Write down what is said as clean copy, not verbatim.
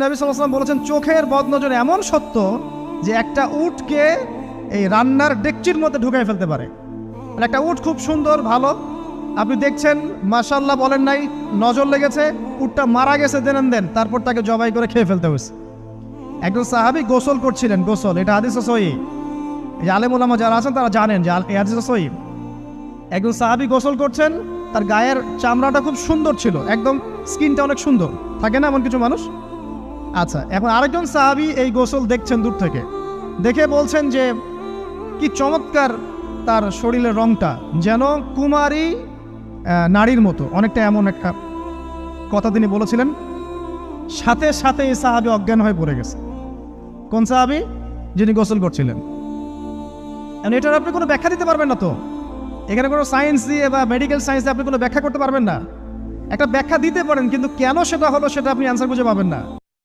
নবী সাল্লাল্লাহু আলাইহি ওয়াসাল্লাম বলেছেন চোখের বদনজর এমন সত্য যে একটা উটকে এই রান্নার ডেকচির মধ্যে ঢুকাই ফেলতে পারে। মানে একটা উট খুব সুন্দর ভালো, আপনি দেখছেন মাশাআল্লাহ বলেন নাই, নজর লেগেছে, উটটা মারা গেছে দেন তারপর তাকে জবাই করে খেয়ে ফেলতে হয়েছে। একজন সাহাবী গোসল করছিলেন, গোসল, এটা হাদিস সহিহ, এই আলেম ওলামা যারা আছেন তারা জানেন যে এই হাদিস সহিহ। একজন সাহাবী গোসল করছেন, তার গায়ের চামড়াটা খুব সুন্দর ছিল, একদম স্কিনটা অনেক সুন্দর থাকে না এমন কিছু মানুষ। আচ্ছা, এখন আরেকজন সাহাবী এই গোসল দেখছেন দূর থেকে, দেখে বলছেন যে কি চমৎকার তার শরীরের রংটা, যেন কুমারী নারীর মতো, অনেকটা এমন একটা কথা তিনি বলেছিলেন। সাথে সাথে এই সাহাবী অজ্ঞান হয়ে পড়ে গেছে। কোন সাহাবী? যিনি গোসল করছিলেন। এটার আপনি কোনো ব্যাখ্যা দিতে পারবেন না তো, এখানে কোনো সায়েন্স দিয়ে বা মেডিকেল সায়েন্স দিয়ে আপনি কোনো ব্যাখ্যা করতে পারবেন না। একটা ব্যাখ্যা দিতে পারেন, কিন্তু কেন সেটা হলো সেটা আপনি অ্যান্সার খুঁজে পাবেন না।